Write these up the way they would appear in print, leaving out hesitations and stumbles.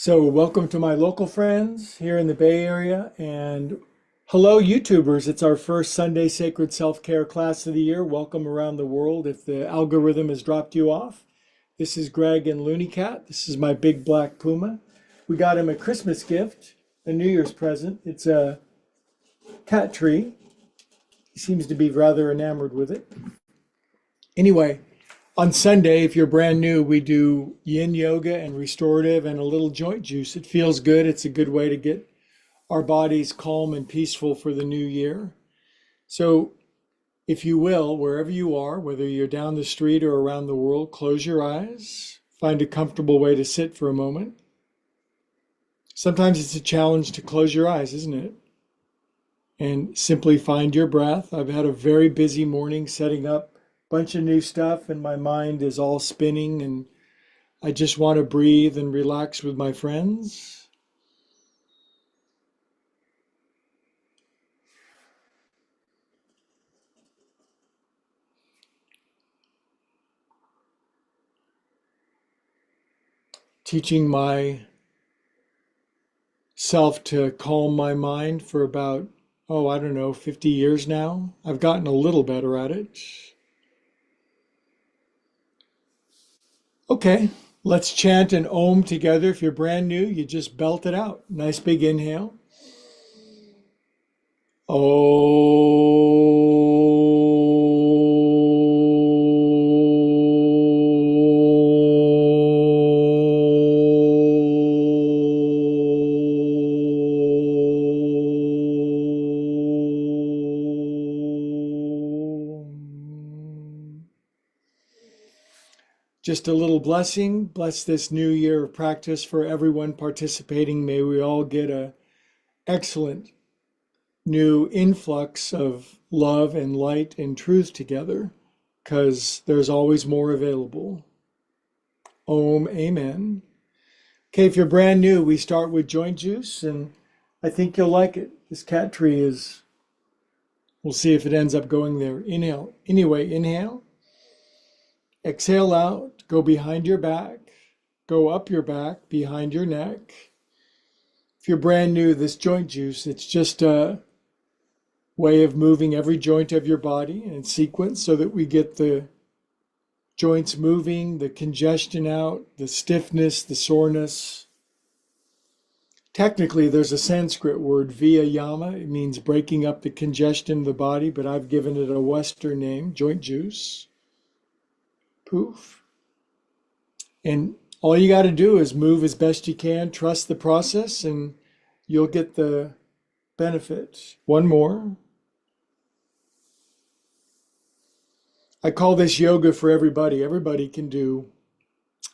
So, welcome to my local friends here in the Bay Area, and hello, YouTubers. It's our first Sunday Sacred Self-Care class of the year. Welcome around the world. If the algorithm has dropped you off, this is Greg and Looney Cat. This is my big black puma. We got him a Christmas gift, a New Year's present. It's a cat tree. He seems to be rather enamored with it. Anyway, on Sunday, if you're brand new, we do yin yoga and restorative and a little joint juice. It feels good. It's a good way to get our bodies calm and peaceful for the new year. So, if you will, wherever you are, whether you're down the street or around the world, close your eyes. Find a comfortable way to sit for a moment. Sometimes it's a challenge to close your eyes, isn't it? And simply find your breath. I've had a very busy morning setting up bunch of new stuff and my mind is all spinning and I just want to breathe and relax with my friends. Teaching myself to calm my mind for about, 50 years now. I've gotten a little better at it. Okay, let's chant an Om together. If you're brand new, you just belt it out. Nice big inhale. Just a little blessing. Bless this new year of practice for everyone participating. May we all get an excellent new influx of love and light and truth together, because there's always more available. Om, amen. Okay, if you're brand new, we start with joint juice, and I think you'll like it. This cat tree is, we'll see if it ends up going there. Inhale. Anyway, inhale. Exhale out, go behind your back, go up your back, behind your neck. If you're brand new, this joint juice, it's just a way of moving every joint of your body in sequence so that we get the joints moving, the congestion out, the stiffness, the soreness. Technically, there's a Sanskrit word, viyama. It means breaking up the congestion of the body, but I've given it a Western name, joint juice. Poof. And all you got to do is move as best you can, trust the process, and you'll get the benefit. One more. I call this yoga for everybody. Everybody can do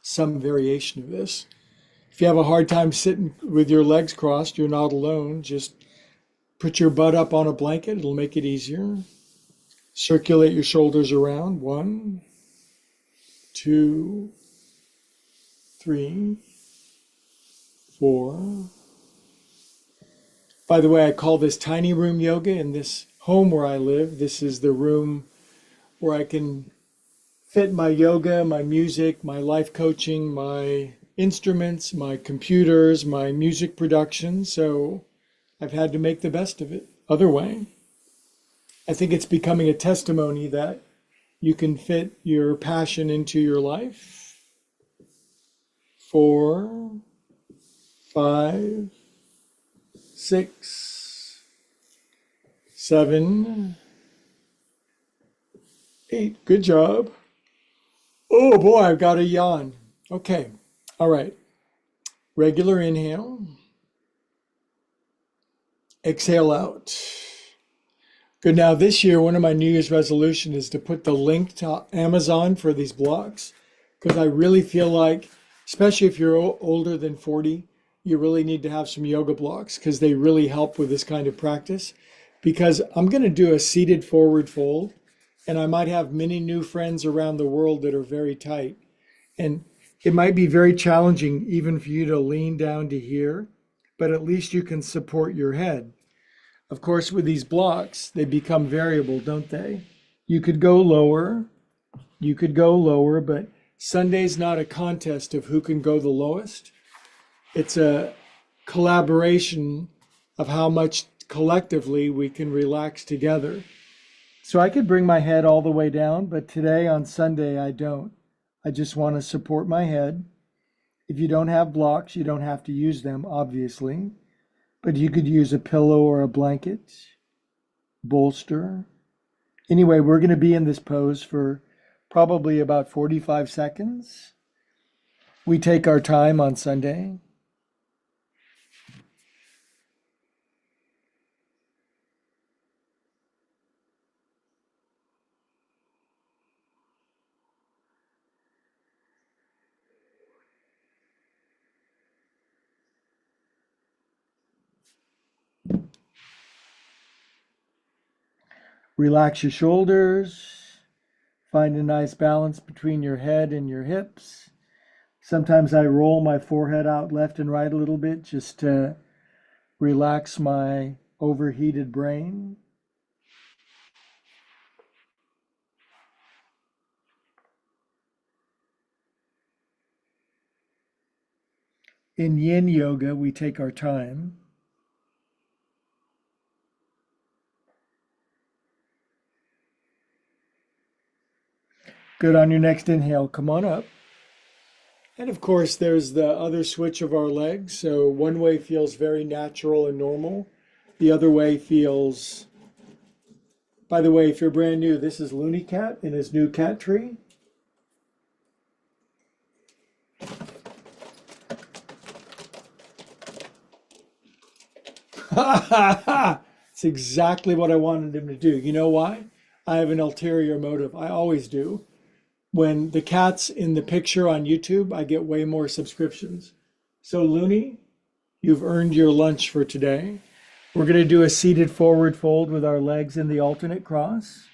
some variation of this. If you have a hard time sitting with your legs crossed, you're not alone. Just put your butt up on a blanket. It'll make it easier. Circulate your shoulders around. 1, 2, 3, 4. By the way, I call this tiny room yoga. In this home where I live, this is the room where I can fit my yoga, my music, my life coaching, my instruments, my computers, my music production. So I've had to make the best of it. Other way, I think it's becoming a testimony that you can fit your passion into your life. 4, 5, 6, 7, 8. Good job. Oh boy, I've got a yawn. Okay. All right. Regular inhale. Exhale out. Good. Now this year, one of my New Year's resolutions is to put the link to Amazon for these blocks, because I really feel like, especially if you're older than 40, you really need to have some yoga blocks because they really help with this kind of practice. Because I'm going to do a seated forward fold, and I might have many new friends around the world that are very tight. And it might be very challenging even for you to lean down to here, but at least you can support your head. Of course, with these blocks, they become variable, don't they? You could go lower, but Sunday's not a contest of who can go the lowest. It's a collaboration of how much collectively we can relax together. So I could bring my head all the way down, but today on Sunday I don't. I just want to support my head. If you don't have blocks, you don't have to use them, obviously, but you could use a pillow or a blanket, bolster. Anyway, we're going to be in this pose for probably about 45 seconds. We take our time on Sunday. Relax your shoulders. Find a nice balance between your head and your hips. Sometimes I roll my forehead out left and right a little bit just to relax my overheated brain. In yin yoga, we take our time. Good. On your next inhale, come on up. And of course, there's the other switch of our legs. So one way feels very natural and normal. The other way feels, by the way, if you're brand new, this is Looney Cat in his new cat tree. It's exactly what I wanted him to do. You know why? I have an ulterior motive. I always do. When the cat's in the picture on YouTube, I get way more subscriptions. So Looney, you've earned your lunch for today. We're going to do a seated forward fold with our legs in the alternate cross.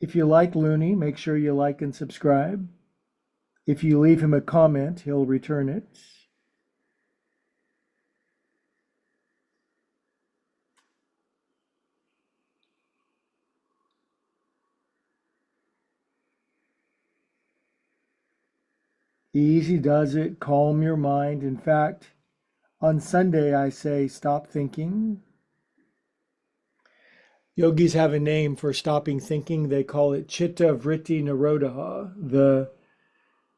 If you like Looney, make sure you like and subscribe. If you leave him a comment, he'll return it. Easy does it. Calm your mind. In fact, on Sunday, I say stop thinking. Yogis have a name for stopping thinking. They call it Chitta Vritti Nirodha. The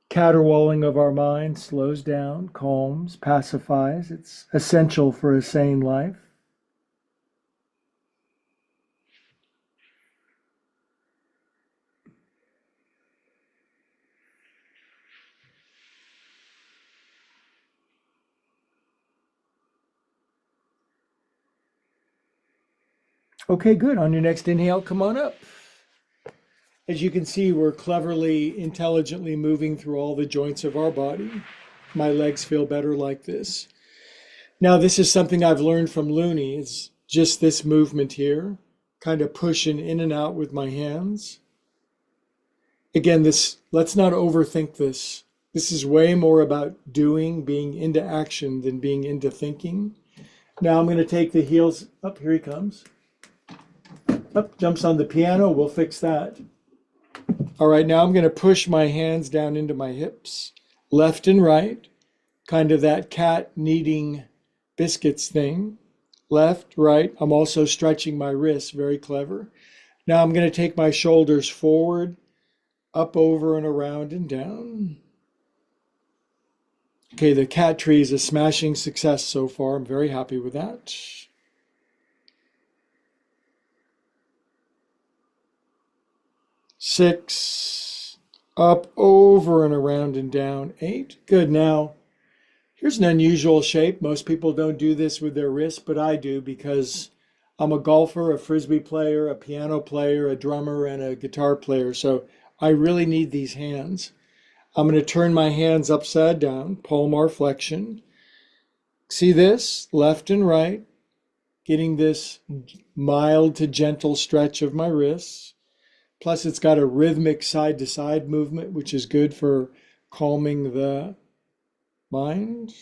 caterwauling of our mind slows down, calms, pacifies. It's essential for a sane life. Okay, good. On your next inhale, come on up. As you can see, we're cleverly, intelligently moving through all the joints of our body. My legs feel better like this. Now, this is something I've learned from Looney. It's just this movement here, kind of pushing in and out with my hands. Again, let's not overthink this. This is way more about doing, being into action than being into thinking. Now I'm going to take the heels up. Here he comes. Up, jumps on the piano. We'll fix that. All right, now I'm going to push my hands down into my hips, left and right, kind of that cat kneading biscuits thing. Left, right. I'm also stretching my wrists, very clever. Now I'm going to take my shoulders forward, up, over, and around and down. Okay, the cat tree is a smashing success so far. I'm very happy with that. Six, up, over, and around and down. 8. Good. Now, here's an unusual shape. Most people don't do this with their wrists, but I do because I'm a golfer, a frisbee player, a piano player, a drummer, and a guitar player. So I really need these hands. I'm going to turn my hands upside down, palmar flexion. See this? Left and right, getting this mild to gentle stretch of my wrists. Plus, it's got a rhythmic side-to-side movement, which is good for calming the mind.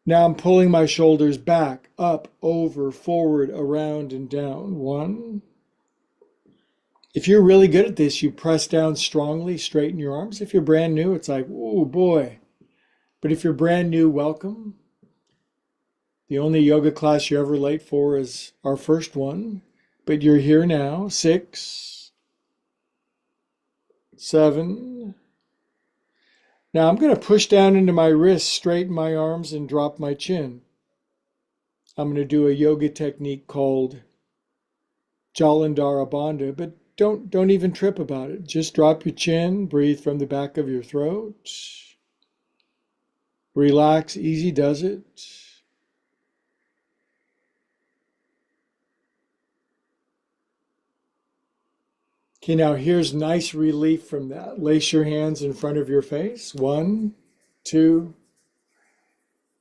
Now I'm pulling my shoulders back, up, over, forward, around, and down. 1. If you're really good at this, you press down strongly, straighten your arms. If you're brand new, it's like, oh boy. But if you're brand new, welcome. The only yoga class you're ever late for is our first one, but you're here now. 6, 7. Now I'm going to push down into my wrists, straighten my arms, and drop my chin. I'm going to do a yoga technique called Jalandhara Bandha, but don't even trip about it. Just drop your chin, breathe from the back of your throat. Relax, easy does it. Okay, now here's nice relief from that. Lace your hands in front of your face. 1, 2,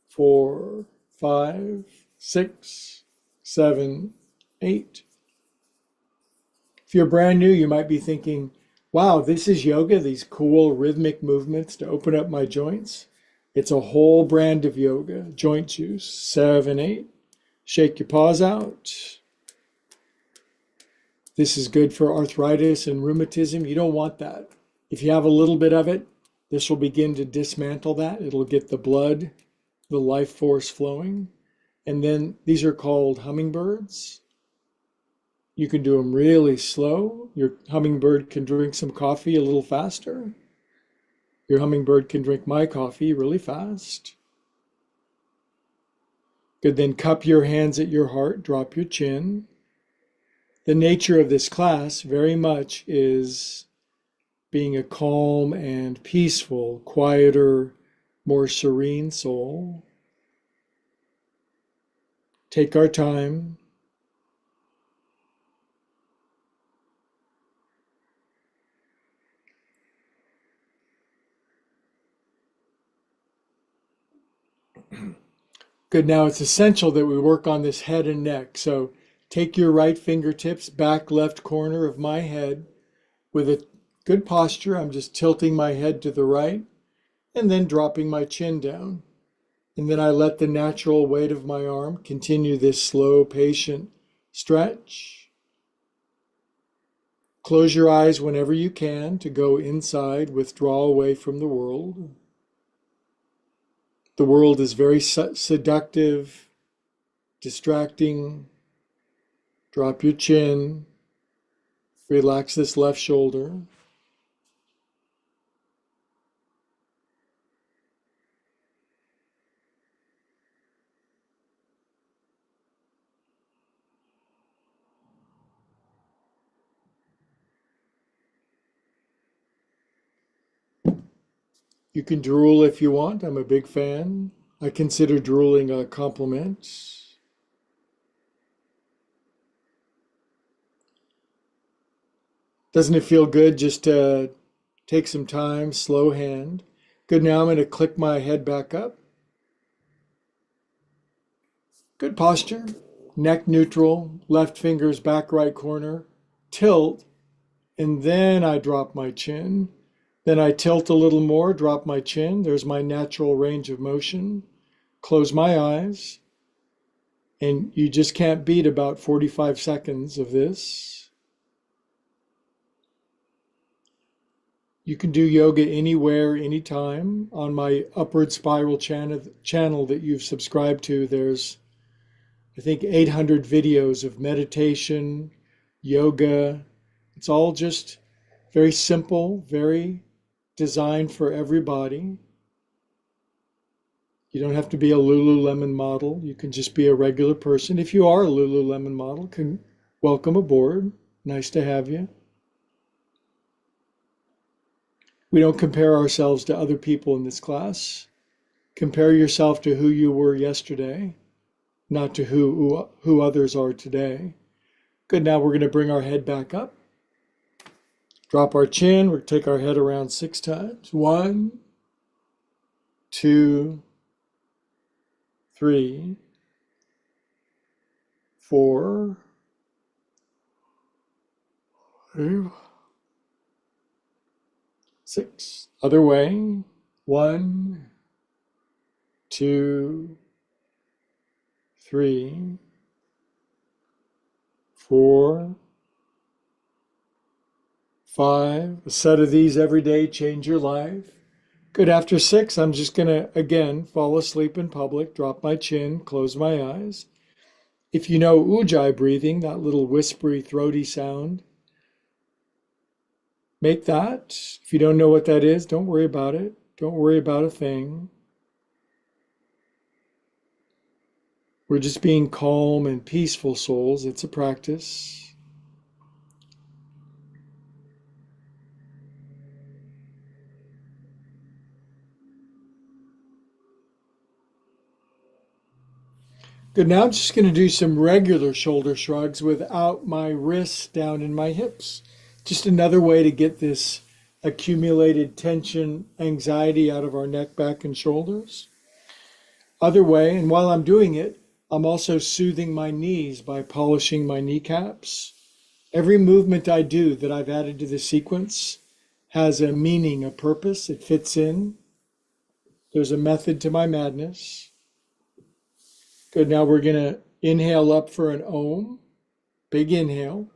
4, 5, 6, 7, 8. If you're brand new, you might be thinking, wow, this is yoga, these cool rhythmic movements to open up my joints. It's a whole brand of yoga. Joint juice. 7, 8. Shake your paws out. This is good for arthritis and rheumatism. You don't want that. If you have a little bit of it, this will begin to dismantle that. It'll get the blood, the life force flowing. And then these are called hummingbirds. You can do them really slow. Your hummingbird can drink some coffee a little faster. Your hummingbird can drink my coffee really fast. Good, then cup your hands at your heart, drop your chin. The nature of this class very much is being a calm and peaceful, quieter, more serene soul. Take our time. Good, now it's essential that we work on this head and neck. So take your right fingertips, back left corner of my head. With a good posture, I'm just tilting my head to the right and then dropping my chin down. And then I let the natural weight of my arm continue this slow, patient stretch. Close your eyes whenever you can to go inside, withdraw away from the world. The world is very seductive, distracting. Drop your chin. Relax this left shoulder. You can drool if you want. I'm a big fan. I consider drooling a compliment. Doesn't it feel good just to take some time, slow hand? Good, now I'm going to click my head back up. Good posture. Neck neutral, left fingers back right corner. Tilt, and then I drop my chin. Then I tilt a little more, drop my chin. There's my natural range of motion. Close my eyes. And you just can't beat about 45 seconds of this. You can do yoga anywhere, anytime. On my upward spiral channel that you've subscribed to, there's, I think, 800 videos of meditation, yoga. It's all just very simple, very designed for everybody. You don't have to be a Lululemon model. You can just be a regular person. If you are a Lululemon model, welcome aboard. Nice to have you. We don't compare ourselves to other people in this class. Compare yourself to who you were yesterday, not to who others are today. Good, now we're going to bring our head back up. Drop our chin. We'll take our head around 6 times. 1, 2, 3, 4, 5, 6. Other way. 1, 2, 3, 4, 5. A set of these every day, change your life. Good. After 6, I'm just going to, again, fall asleep in public, drop my chin, close my eyes. If you know ujjayi breathing, that little whispery, throaty sound, make that. If you don't know what that is, don't worry about it. Don't worry about a thing. We're just being calm and peaceful souls. It's a practice. Good. Now I'm just going to do some regular shoulder shrugs without my wrists down in my hips. Just another way to get this accumulated tension, anxiety out of our neck, back, and shoulders. Other way, and while I'm doing it, I'm also soothing my knees by polishing my kneecaps. Every movement I do that I've added to the sequence has a meaning, a purpose. It fits in. There's a method to my madness. Good. Now we're going to inhale up for an Om. Big inhale.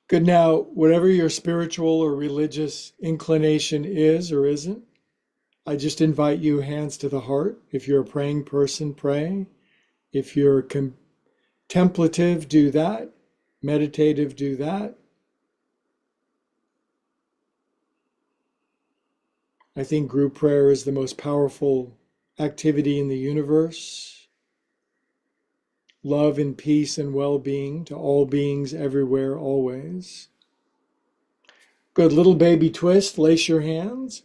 Good. Now, whatever your spiritual or religious inclination is or isn't, I just invite you hands to the heart. If you're a praying person, pray. If you're contemplative, do that. Meditative, do that. I think group prayer is the most powerful activity in the universe. Love and peace and well-being to all beings everywhere, always. Good. Little baby twist. Lace your hands.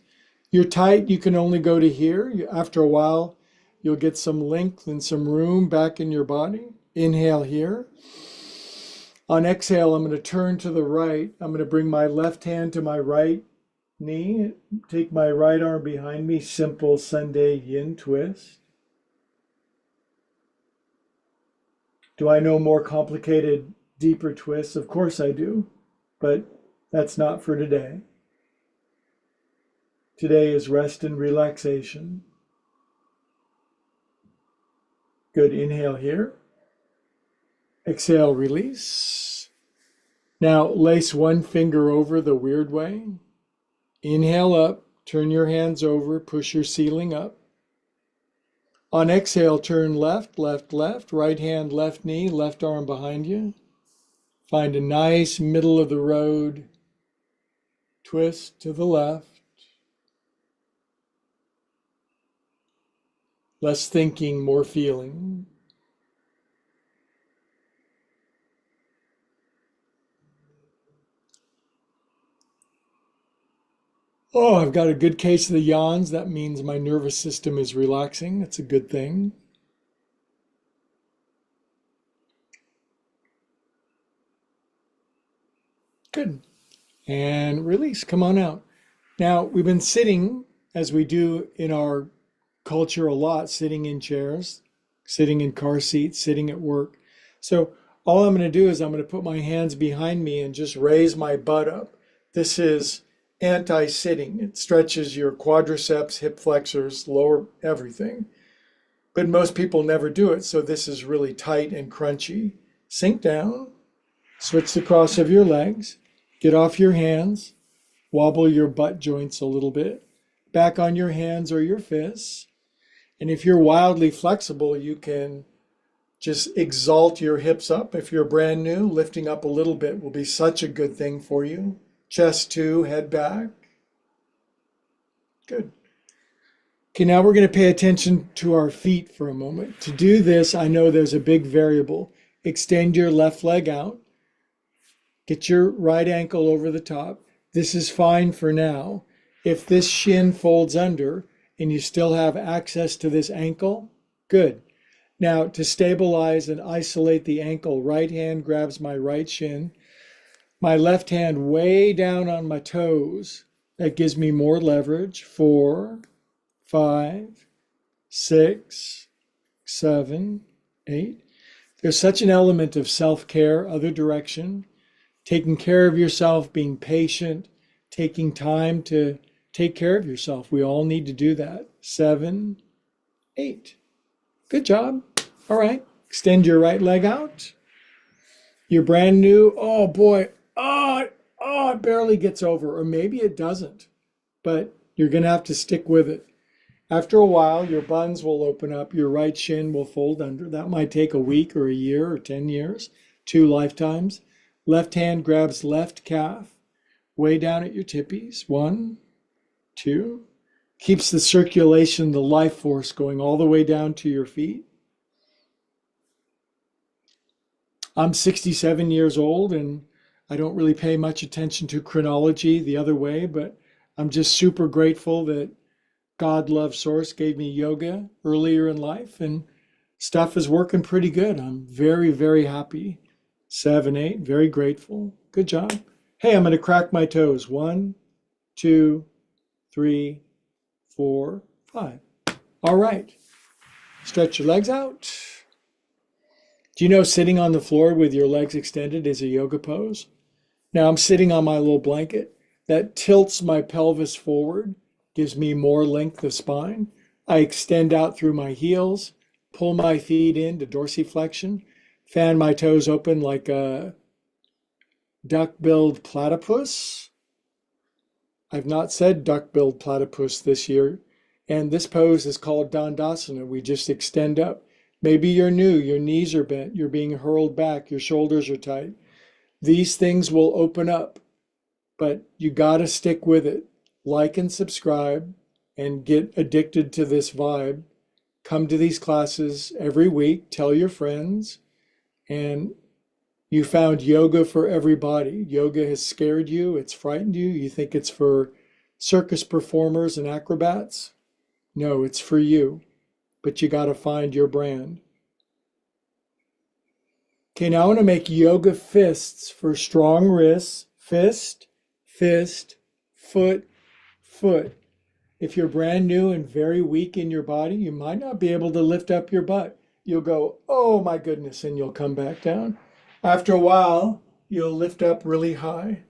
You're tight, you can only go to here. After a while, you'll get some length and some room back in your body. Inhale here. On exhale, I'm going to turn to the right. I'm going to bring my left hand to my right knee. Take my right arm behind me. Simple Sunday yin twist. Do I know more complicated, deeper twists? Of course I do, but that's not for today. Today is rest and relaxation. Good. Inhale here. Exhale, release. Now lace one finger over the weird way. Inhale up, turn your hands over, push your ceiling up. On exhale, turn left, left, left, right hand, left knee, left arm behind you. Find a nice middle of the road twist to the left. Less thinking, more feeling. Oh, I've got a good case of the yawns. That means my nervous system is relaxing. That's a good thing. Good. And release. Come on out. Now, we've been sitting, as we do in our culture a lot, sitting in chairs, sitting in car seats, sitting at work. So all I'm going to do is I'm going to put my hands behind me and just raise my butt up. This is anti-sitting. It stretches your quadriceps, hip flexors, lower everything. But most people never do it, so this is really tight and crunchy. Sink down, switch the cross of your legs, get off your hands, wobble your butt joints a little bit, back on your hands or your fists. And if you're wildly flexible, you can just exalt your hips up. If you're brand new, lifting up a little bit will be such a good thing for you. Chest too, head back. Good. Okay, now we're going to pay attention to our feet for a moment. To do this, I know there's a big variable. Extend your left leg out. Get your right ankle over the top. This is fine for now. If this shin folds under and you still have access to this ankle, good. Now, to stabilize and isolate the ankle, right hand grabs my right shin. My left hand way down on my toes. That gives me more leverage. 4, 5, 6, 7, 8. There's such an element of self-care, other direction, taking care of yourself, being patient, taking time to take care of yourself. We all need to do that. 7, 8. Good job. All right. Extend your right leg out. You're brand new. Oh boy. It barely gets over, or maybe it doesn't, but you're going to have to stick with it. After a while, your buns will open up, your right shin will fold under. That might take a week or a year or 10 years, 2 lifetimes. Left hand grabs left calf, way down at your tippies. 1, 2. Keeps the circulation, the life force going all the way down to your feet. I'm 67 years old and I don't really pay much attention to chronology the other way, but I'm just super grateful that God Love Source gave me yoga earlier in life and stuff is working pretty good. I'm very, very happy. 7, 8, very grateful. Good job. Hey, I'm going to crack my toes. 1, 2, 3, 4, 5. All right. Stretch your legs out. Do you know sitting on the floor with your legs extended is a yoga pose? Now I'm sitting on my little blanket. That tilts my pelvis forward, gives me more length of spine. I extend out through my heels, pull my feet into dorsiflexion, fan my toes open like a duck-billed platypus. I've not said duck-billed platypus this year. And this pose is called Dandasana. We just extend up. Maybe you're new, your knees are bent, you're being hurled back, your shoulders are tight. These things will open up, but you got to stick with it. Like and subscribe and get addicted to this vibe. Come to these classes every week, tell your friends, and you found yoga for everybody. Yoga has scared you, it's frightened you. You think it's for circus performers and acrobats? No, it's for you, but you got to find your brand. Okay, now I want to make yoga fists for strong wrists. Fist, fist, foot, foot. If you're brand new and very weak in your body, you might not be able to lift up your butt. You'll go, oh my goodness, and you'll come back down. After a while, you'll lift up really high.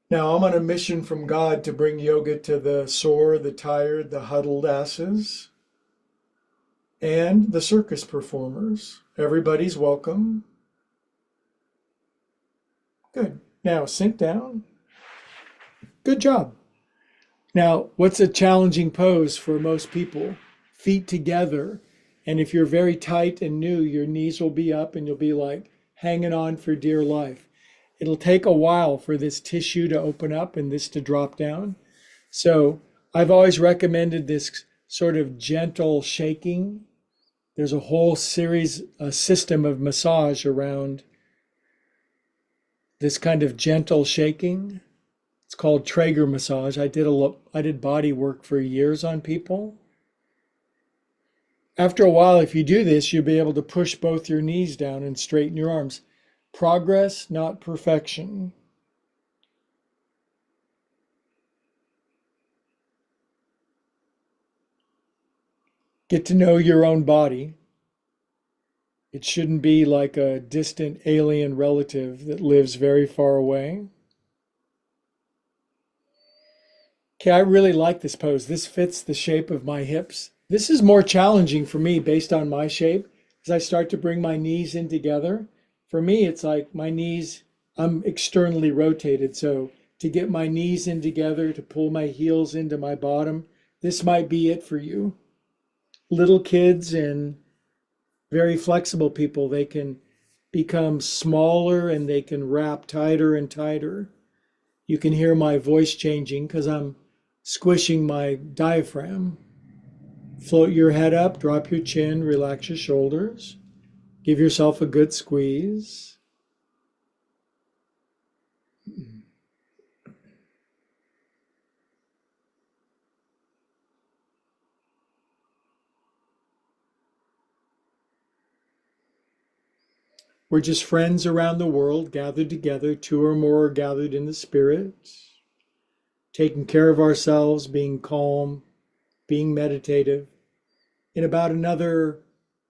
Now I'm on a mission from God to bring yoga to the sore, the tired, the huddled asses, and the circus performers. Everybody's welcome. Good. Now sink down. Good job. Now, what's a challenging pose for most people? Feet together. And if you're very tight and new, your knees will be up and you'll be like hanging on for dear life. It'll take a while for this tissue to open up and this to drop down. So I've always recommended this sort of gentle shaking. There's a whole series, a system of massage around this kind of gentle shaking. It's called Traeger massage. I did body work for years on people. After a while, if you do this, you'll be able to push both your knees down and straighten your arms. Progress, not perfection. Get to know your own body. It shouldn't be like a distant alien relative that lives very far away. Okay, I really like this pose. This fits the shape of my hips. This is more challenging for me based on my shape. As I start to bring my knees in together, for me, it's like my knees, I'm externally rotated. So to get my knees in together, to pull my heels into my bottom, this might be it for you. Little kids and very flexible people, they can become smaller and they can wrap tighter and tighter. You can hear my voice changing because I'm squishing my diaphragm. Float your head up, drop your chin, relax your shoulders. Give yourself a good squeeze. We're just friends around the world, gathered together, 2 or more are gathered in the spirit, taking care of ourselves, being calm, being meditative. In about another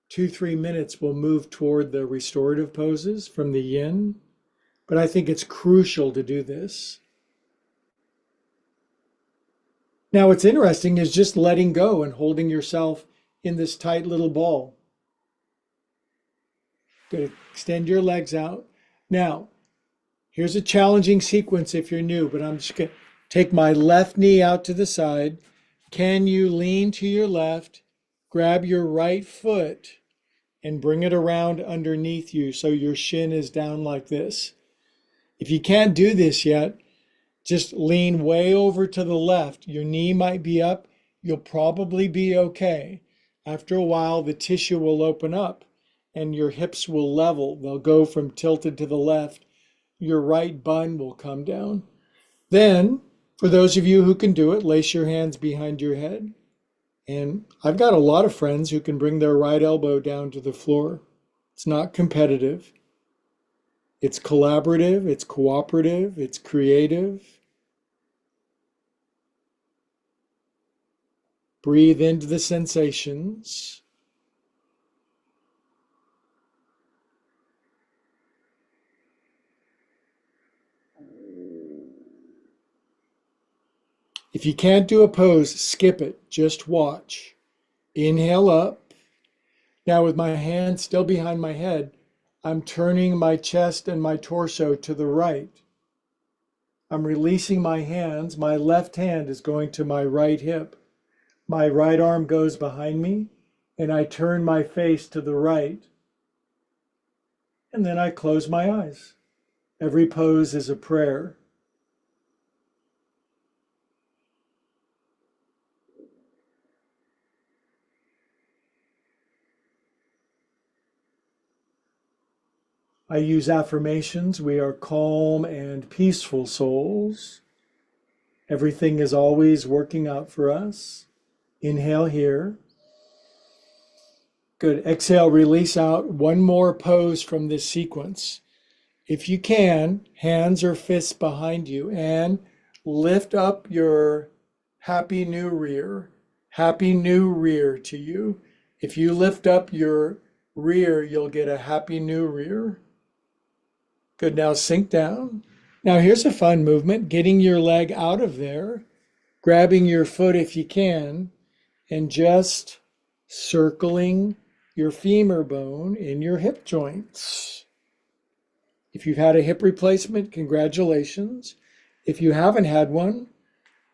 2-3 minutes, we'll move toward the restorative poses from the yin. But I think it's crucial to do this. Now, what's interesting is just letting go and holding yourself in this tight little ball. Good. Extend your legs out. Now, here's a challenging sequence if you're new, but I'm just going to take my left knee out to the side. Can you lean to your left, grab your right foot, and bring it around underneath you so your shin is down like this? If you can't do this yet, just lean way over to the left. Your knee might be up. You'll probably be okay. After a while, the tissue will open up and your hips will level. They'll go from tilted to the left. Your right bun will come down. Then, for those of you who can do it, lace your hands behind your head. And I've got a lot of friends who can bring their right elbow down to the floor. It's not competitive. It's collaborative, it's cooperative, it's creative. Breathe into the sensations. If you can't do a pose, skip it. Just watch. Inhale up. Now with my hand still behind my head, I'm turning my chest and my torso to the right. I'm releasing my hands. My left hand is going to my right hip. My right arm goes behind me, and I turn my face to the right. And then I close my eyes. Every pose is a prayer. I use affirmations. We are calm and peaceful souls. Everything is always working out for us. Inhale here. Good. Exhale, release out. One more pose from this sequence. If you can, hands or fists behind you, and lift up your happy new rear. Happy new rear to you. If you lift up your rear, you'll get a happy new rear. Good. Now sink down. Now here's a fun movement. Getting your leg out of there, grabbing your foot if you can, and just circling your femur bone in your hip joints. If you've had a hip replacement, congratulations. If you haven't had one,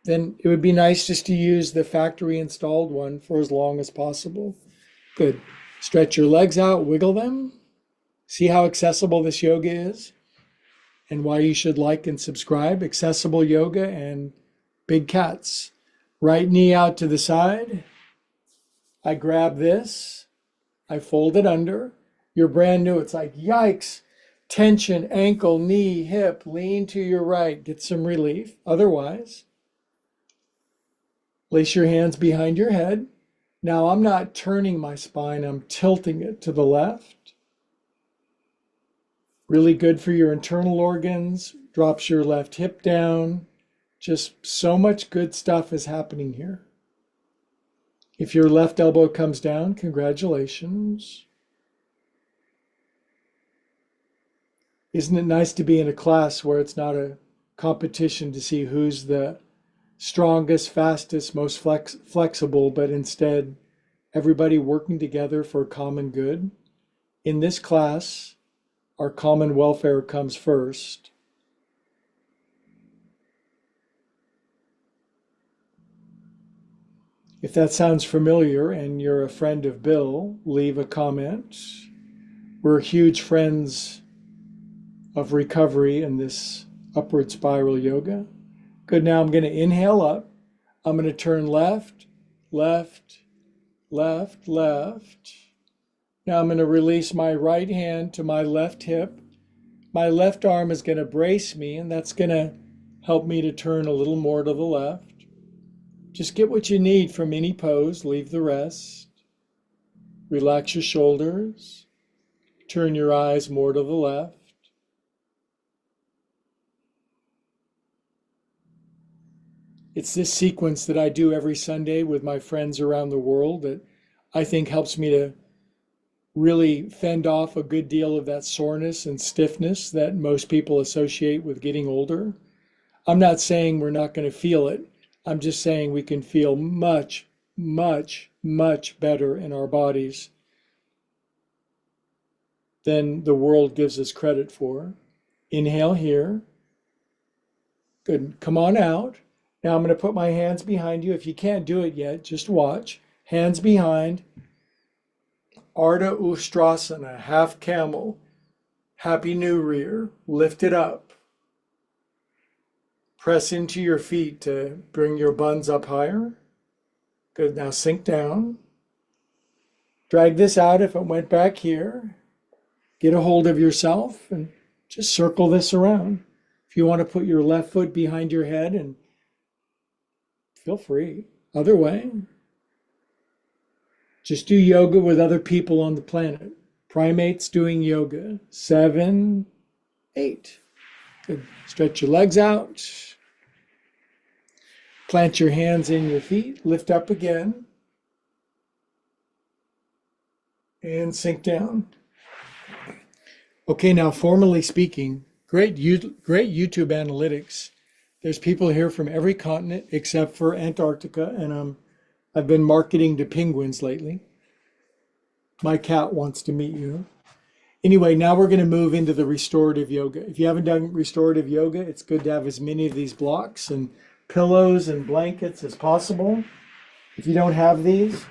then it would be nice just to use the factory installed one for as long as possible. Good. Stretch your legs out, wiggle them. See how accessible this yoga is and why you should like and subscribe. Accessible yoga and big cats. Right knee out to the side. I grab this. I fold it under. You're brand new. It's like, yikes. Tension, ankle, knee, hip. Lean to your right. Get some relief. Otherwise, place your hands behind your head. Now I'm not turning my spine. I'm tilting it to the left. Really good for your internal organs. Drops your left hip down. Just so much good stuff is happening here. If your left elbow comes down, congratulations. Isn't it nice to be in a class where it's not a competition to see who's the strongest, fastest, most flexible, but instead everybody working together for a common good? In this class, our common welfare comes first. If that sounds familiar and you're a friend of Bill, leave a comment. We're huge friends of recovery in this upward spiral yoga. Good. Now I'm going to inhale up. I'm going to turn left, left, left, left. Now I'm going to release my right hand to my left hip. My left arm is going to brace me, and that's going to help me to turn a little more to the left. Just get what you need from any pose. Leave the rest. Relax your shoulders. Turn your eyes more to the left. It's this sequence that I do every Sunday with my friends around the world that I think helps me to really fend off a good deal of that soreness and stiffness that most people associate with getting older. I'm not saying we're not going to feel it. I'm just saying we can feel much, much, much better in our bodies than the world gives us credit for. Inhale here. Good. Come on out. Now I'm going to put my hands behind you. If you can't do it yet, just watch. Hands behind. Ardha Ustrasana, half camel. Happy New Rear. Lift it up. Press into your feet to bring your buns up higher. Good. Now sink down. Drag this out if it went back here. Get a hold of yourself and just circle this around. If you want to put your left foot behind your head, and feel free. Other way. Just do yoga with other people on the planet. Primates doing yoga. 7, 8. Good. Stretch your legs out. Plant your hands in your feet. Lift up again. And sink down. Okay, now formally speaking, great YouTube analytics. There's people here from every continent except for Antarctica, and I've been marketing to penguins lately. My cat wants to meet you. Anyway, now we're going to move into the restorative yoga. If you haven't done restorative yoga, it's good to have as many of these blocks and pillows and blankets as possible. If you don't have these,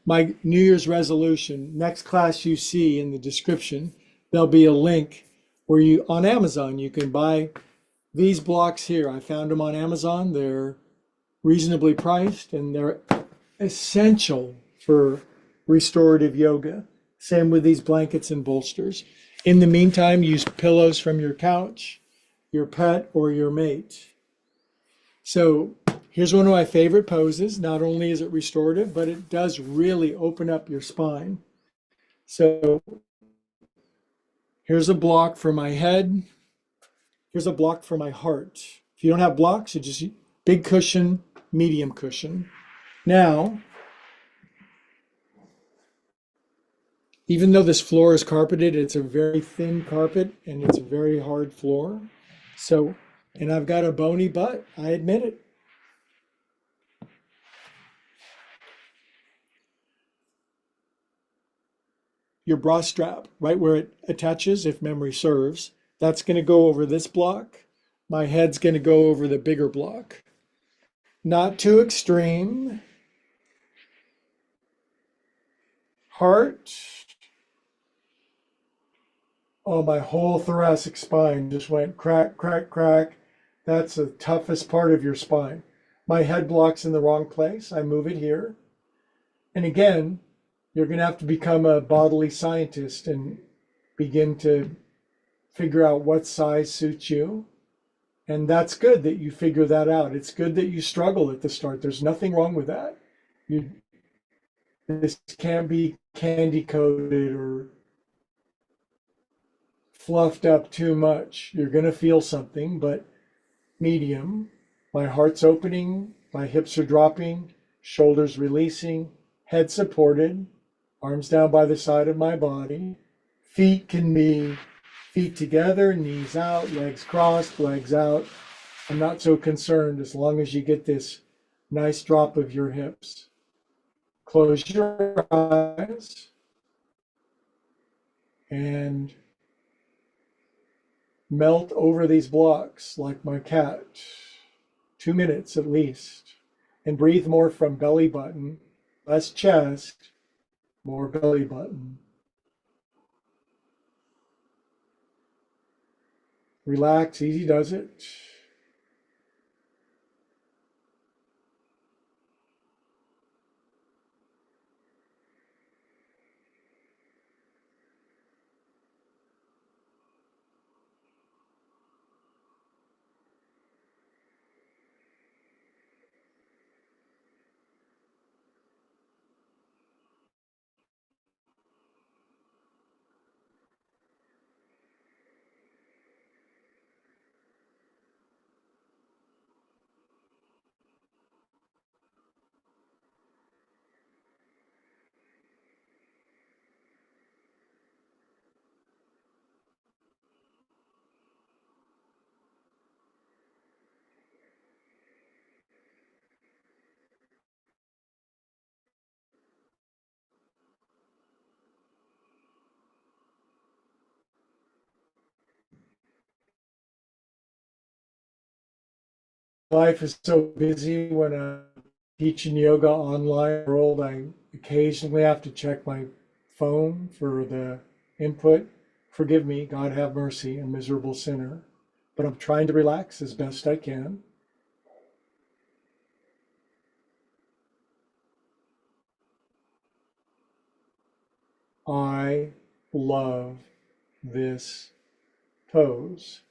my New Year's resolution, next class you see in the description, there'll be a link where on Amazon, you can buy these blocks here. I found them on Amazon. They're reasonably priced and they're essential for restorative yoga. Same with these blankets and bolsters. In the meantime, use pillows from your couch, your pet, or your mate. So here's one of my favorite poses. Not only is it restorative, but it does really open up your spine. So here's a block for my head. Here's a block for my heart. If you don't have blocks, you just big cushion, medium cushion. Now, even though this floor is carpeted, it's a very thin carpet and it's a very hard floor. So, and I've got a bony butt, I admit it. Your bra strap, right where it attaches, if memory serves, that's going to go over this block. My head's going to go over the bigger block. Not too extreme. Heart. Oh, my whole thoracic spine just went crack, crack, crack. That's the toughest part of your spine. My head block's in the wrong place. I move it here. And again, you're going to have to become a bodily scientist and begin to figure out what size suits you. And that's good that you figure that out. It's good that you struggle at the start. There's nothing wrong with that. This can't be candy coated or fluffed up too much. You're going to feel something, but medium. My heart's opening, my hips are dropping, shoulders releasing, head supported, arms down by the side of my body. Feet can be feet together, knees out, legs crossed, legs out. I'm not so concerned as long as you get this nice drop of your hips. Close your eyes and melt over these blocks like my cat. 2 minutes at least. And breathe more from belly button, less chest, more belly button. Relax, easy does it. life is so busy when I'm teaching yoga online world, I occasionally have to check my phone for the input. Forgive me, God have mercy, a miserable sinner. But I'm trying to relax as best I can. I love this pose.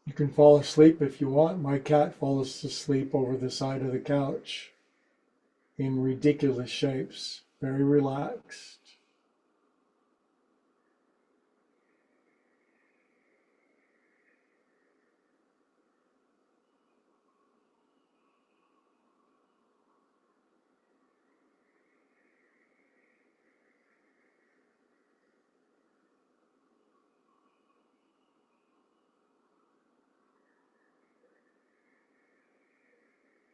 You can fall asleep if you want. My cat falls asleep over the side of the couch in ridiculous shapes, very relaxed.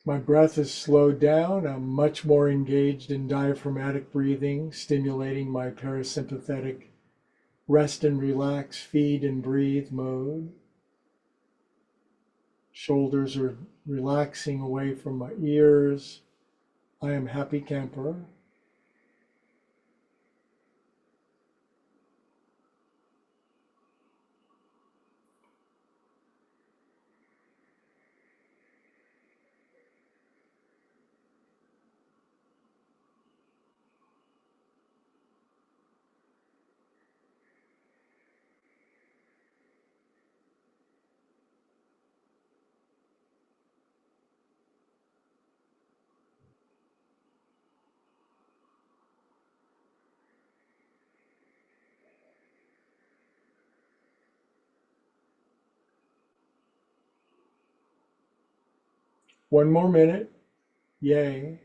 My breath is slowed down. I'm much more engaged in diaphragmatic breathing, stimulating my parasympathetic rest and relax, feed and breathe mode. Shoulders are relaxing away from my ears. I am happy camper. One more minute. Yay.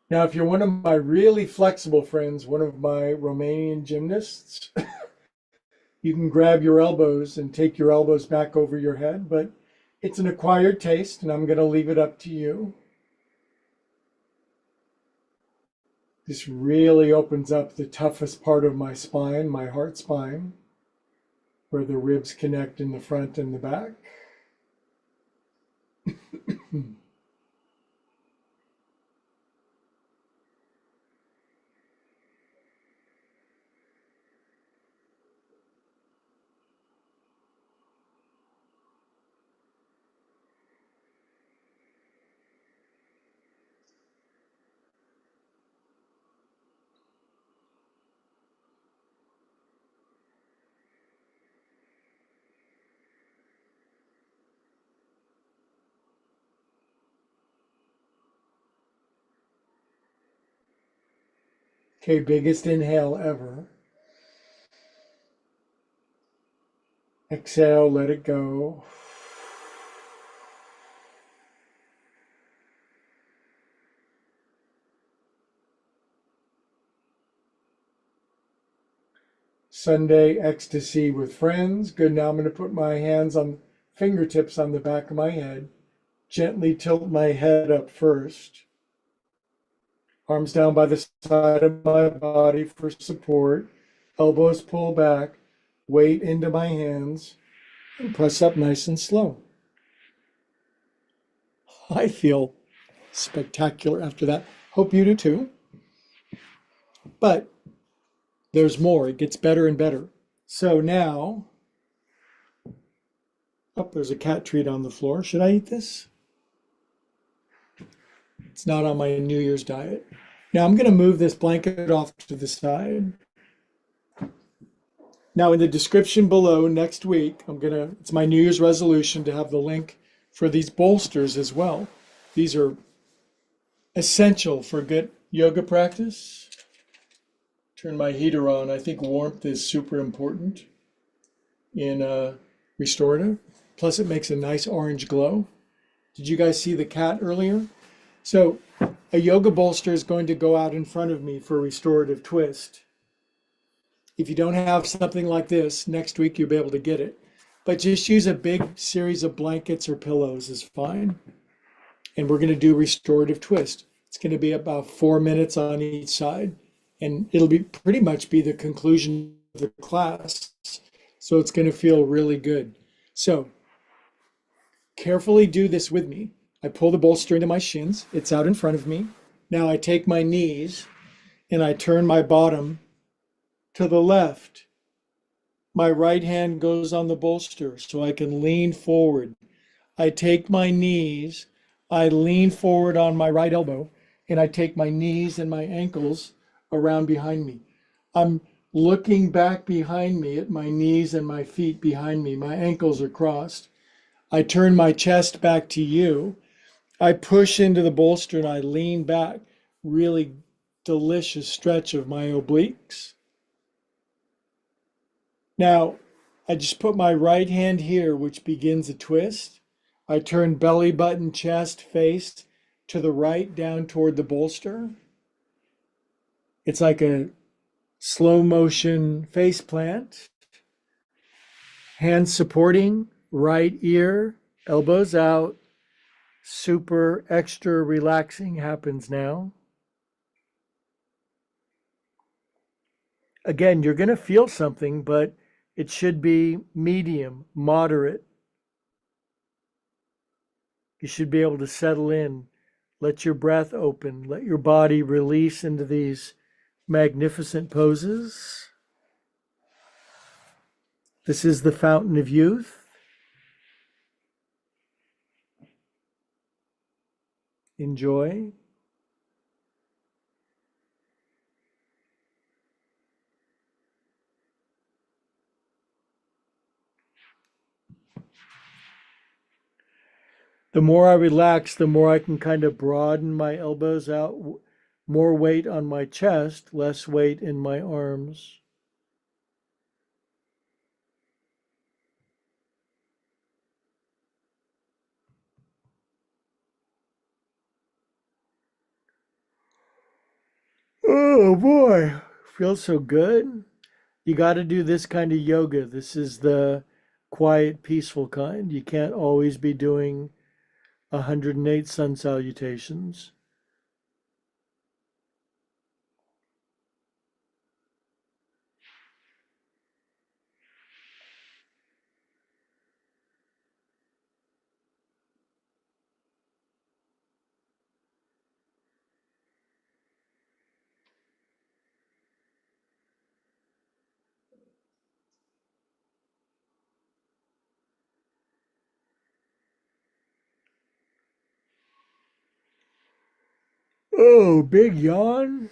Now, if you're one of my really flexible friends, one of my Romanian gymnasts, you can grab your elbows and take your elbows back over your head, but it's an acquired taste, and I'm going to leave it up to you. This really opens up the toughest part of my spine, my heart spine, where the ribs connect in the front and the back. Okay, biggest inhale ever. Exhale, let it go. Sunday ecstasy with friends. Good, now I'm going to put my hands on fingertips on the back of my head. Gently tilt my head up first. Arms down by the side of my body for support. Elbows pull back. Weight into my hands. And press up nice and slow. I feel spectacular after that. Hope you do too. But there's more. It gets better and better. So now, oh, there's a cat treat on the floor. Should I eat this? It's not on my New Year's diet. Now I'm going to move this blanket off to the side. Now in the description below next week, it's my New Year's resolution to have the link for these bolsters as well. These are essential for good yoga practice. Turn my heater on. I think warmth is super important in restorative. Plus it makes a nice orange glow. Did you guys see the cat earlier? So a yoga bolster is going to go out in front of me for restorative twist. If you don't have something like this, next week you'll be able to get it. But just use a big series of blankets or pillows is fine. And we're going to do restorative twist. It's going to be about 4 minutes on each side. And it'll be pretty much be the conclusion of the class. So it's going to feel really good. So carefully do this with me. I pull the bolster into my shins. It's out in front of me. Now I take my knees and I turn my bottom to the left. My right hand goes on the bolster so I can lean forward. I take my knees, I lean forward on my right elbow, and I take my knees and my ankles around behind me. I'm looking back behind me at my knees and my feet behind me. My ankles are crossed. I turn my chest back to you. I push into the bolster and I lean back. Really delicious stretch of my obliques. Now, I just put my right hand here, which begins a twist. I turn belly button, chest, face to the right down toward the bolster. It's like a slow motion face plant. Hands supporting, right ear, elbows out. Super extra relaxing happens now. Again, you're going to feel something, but it should be medium, moderate. You should be able to settle in, let your breath open, let your body release into these magnificent poses. This is the fountain of youth. Enjoy. The more I relax, the more I can kind of broaden my elbows out, more weight on my chest, less weight in my arms. Oh boy, feels so good. You got to do this kind of yoga. This is the quiet, peaceful kind. You can't always be doing 108 sun salutations. Oh, big yawn.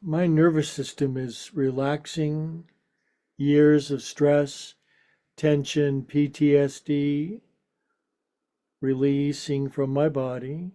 My nervous system is relaxing. Years of stress, tension, PTSD, releasing from my body.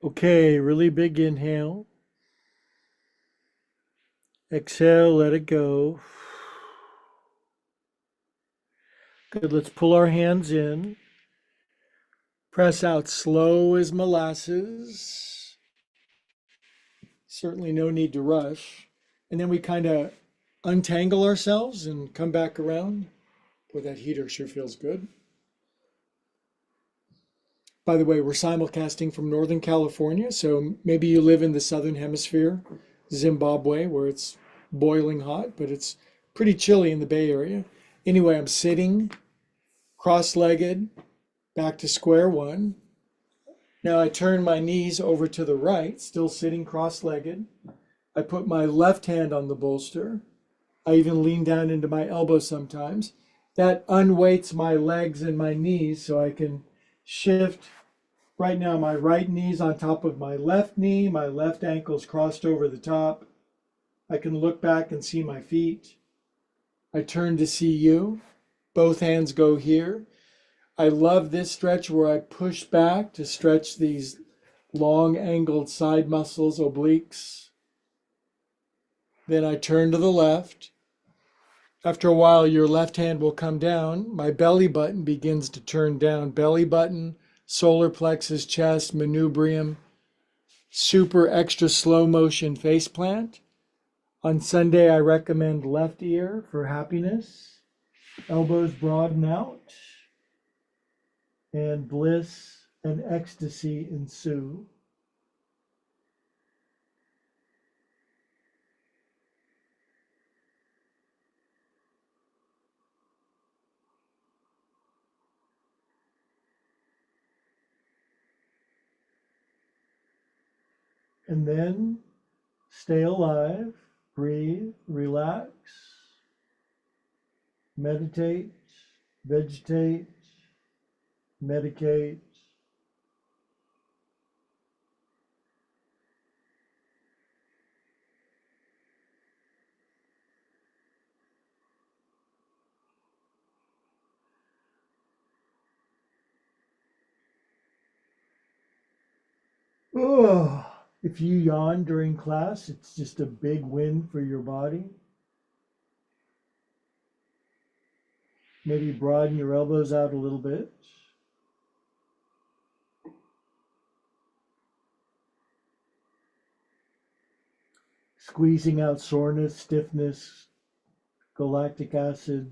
Okay, really big inhale. Exhale, let it go. Good, let's pull our hands in. Press out slow as molasses. Certainly no need to rush. And then we kind of untangle ourselves and come back around. Boy, that heater sure feels good. By the way, we're simulcasting from Northern California, so maybe you live in the Southern Hemisphere, Zimbabwe, where it's boiling hot, but it's pretty chilly in the Bay Area. Anyway, I'm sitting cross-legged, back to square one. Now I turn my knees over to the right, still sitting cross-legged. I put my left hand on the bolster. I even lean down into my elbow sometimes. That unweights my legs and my knees so I can shift. Right now, my right knee's on top of my left knee, my left ankle's crossed over the top. I can look back and see my feet. I turn to see you. Both hands go here. I love this stretch where I push back to stretch these long angled side muscles, obliques. Then I turn to the left. After a while, your left hand will come down. My belly button begins to turn down. Belly button, solar plexus, chest, manubrium, super extra slow motion face plant. On Sunday, I recommend left ear for happiness. Elbows broaden out, and bliss and ecstasy ensue. And then stay alive, breathe, relax, meditate, vegetate, medicate. Oh, if you yawn during class, it's just a big win for your body. Maybe broaden your elbows out a little bit. Squeezing out soreness, stiffness, galactic acid.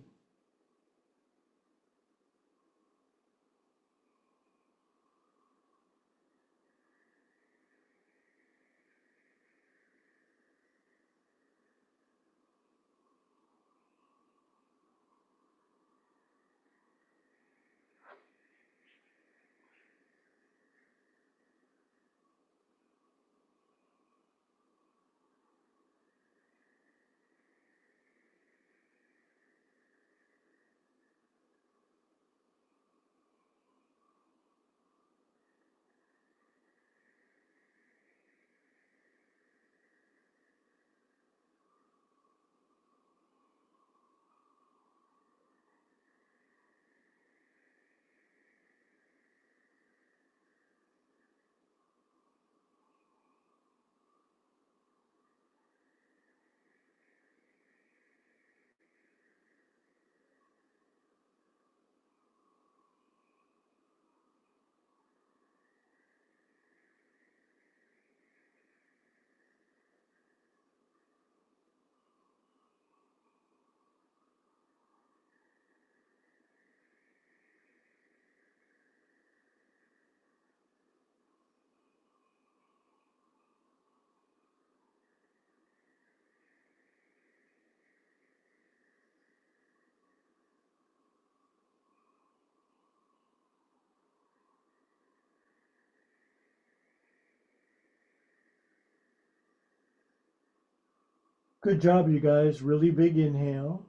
Good job, you guys. Really big inhale.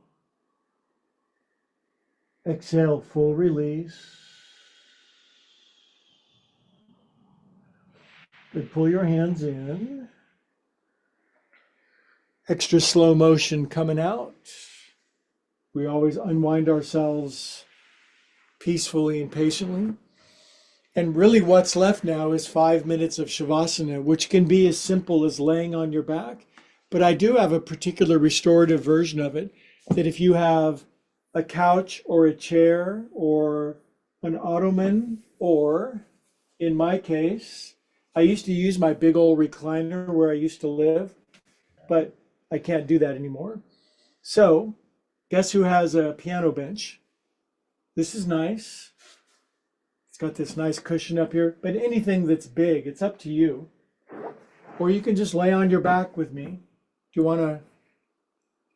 Exhale, full release. Good. Pull your hands in. Extra slow motion coming out. We always unwind ourselves peacefully and patiently. And really, what's left now is 5 minutes of Shavasana, which can be as simple as laying on your back. But I do have a particular restorative version of it that if you have a couch or a chair or an ottoman, or in my case, I used to use my big old recliner where I used to live, but I can't do that anymore. So, guess who has a piano bench? This is nice. It's got this nice cushion up here, but anything that's big, it's up to you. Or you can just lay on your back with me. Do you want to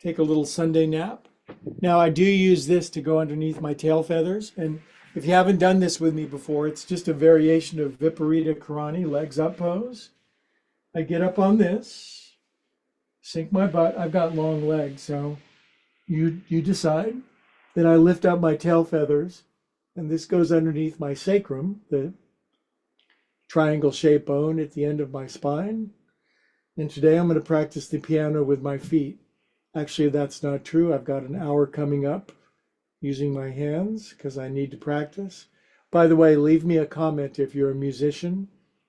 take a little Sunday nap? Now, I do use this to go underneath my tail feathers. And if you haven't done this with me before, it's just a variation of Viparita Karani, legs up pose. I get up on this, sink my butt. I've got long legs, so you decide. Then I lift up my tail feathers, and this goes underneath my sacrum, the triangle shaped bone at the end of my spine. And today I'm going to practice the piano with my feet. Actually, that's not true. I've got an hour coming up using my hands because I need to practice. By the way, leave me a comment if you're a musician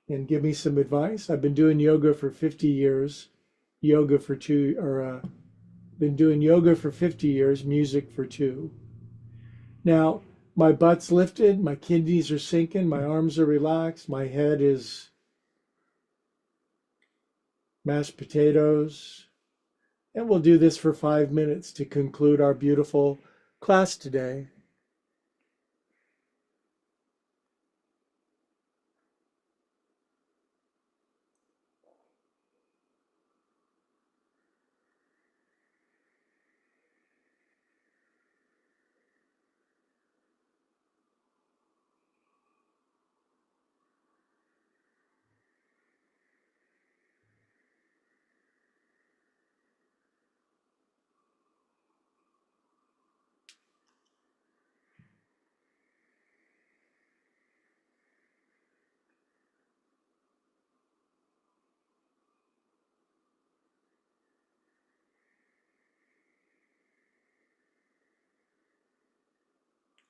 and give me some advice. I've been doing yoga for 50 years, been doing yoga for 50 years, music for 2. Now, my butt's lifted, my kidneys are sinking, my arms are relaxed, my head is mashed potatoes. And we'll do this for 5 minutes to conclude our beautiful class today.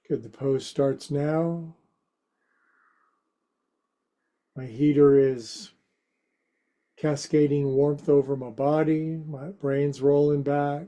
Good, the pose starts now. My heater is cascading warmth over my body. My brain's rolling back.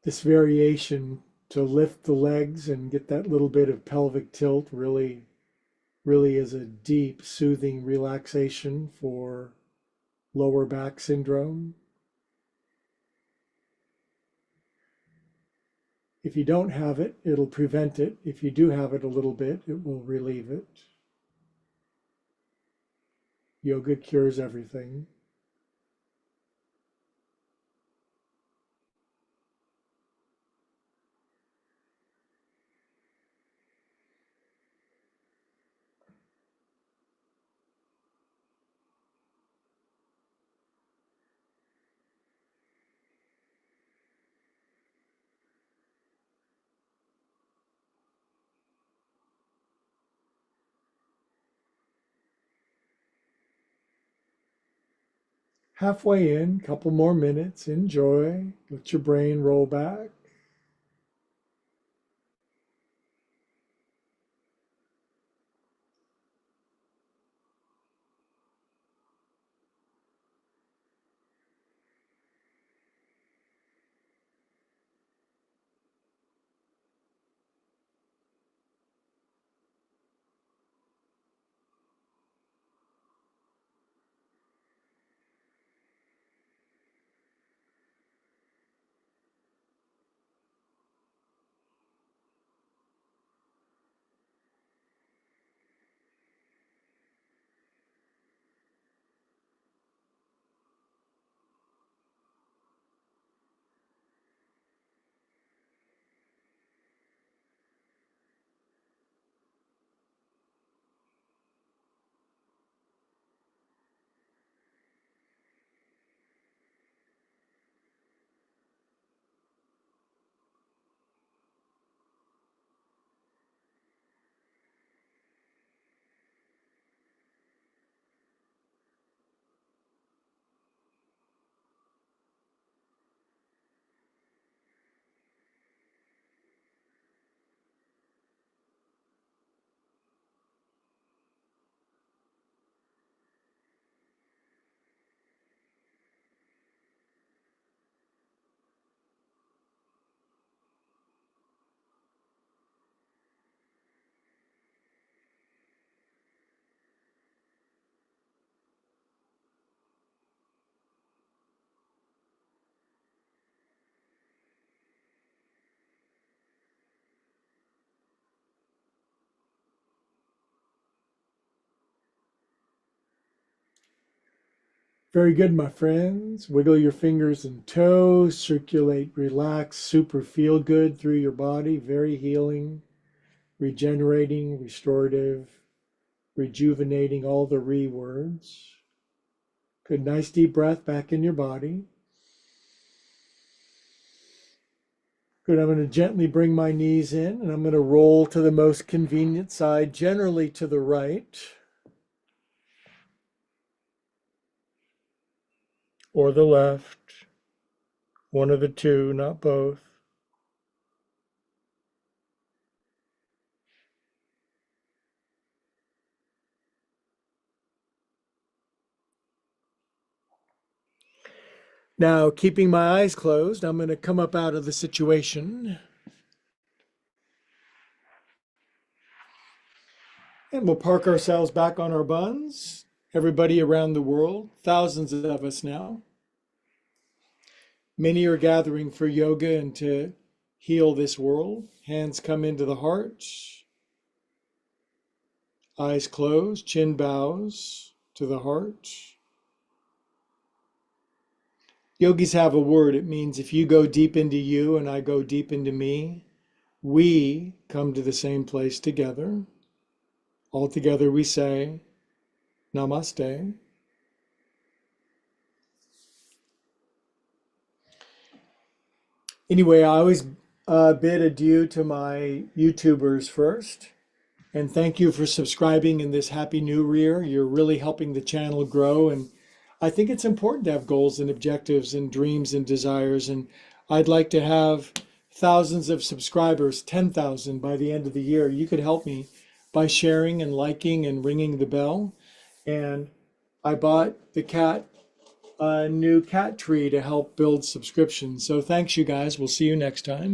This variation to lift the legs and get that little bit of pelvic tilt really is a deep, soothing relaxation for lower back syndrome. If you don't have it, it'll prevent it. If you do have it a little bit, it will relieve it. Yoga cures everything. Halfway in, couple more minutes. Enjoy. Let your brain roll back. Very good, my friends. Wiggle your fingers and toes, circulate, relax, super feel good through your body. Very healing, regenerating, restorative, rejuvenating, all the re words. Good, nice deep breath back in your body. Good, I'm going to gently bring my knees in and I'm going to roll to the most convenient side, generally to the right or the left, one of the two, not both. Now, keeping my eyes closed, I'm going to come up out of the situation and we'll park ourselves back on our buns. Everybody around the world, thousands of us now. Many are gathering for yoga and to heal this world. Hands come into the heart, eyes closed, chin bows to the heart. Yogis have a word. It means if you go deep into you and I go deep into me, we come to the same place together. All together we say, Namaste. Anyway, I always bid adieu to my YouTubers first. And thank you for subscribing in this happy new year. You're really helping the channel grow. And I think it's important to have goals and objectives and dreams and desires. And I'd like to have thousands of subscribers, 10,000 by the end of the year. You could help me by sharing and liking and ringing the bell. And I bought the cat a new cat tree to help build subscriptions. So thanks, you guys. We'll see you next time.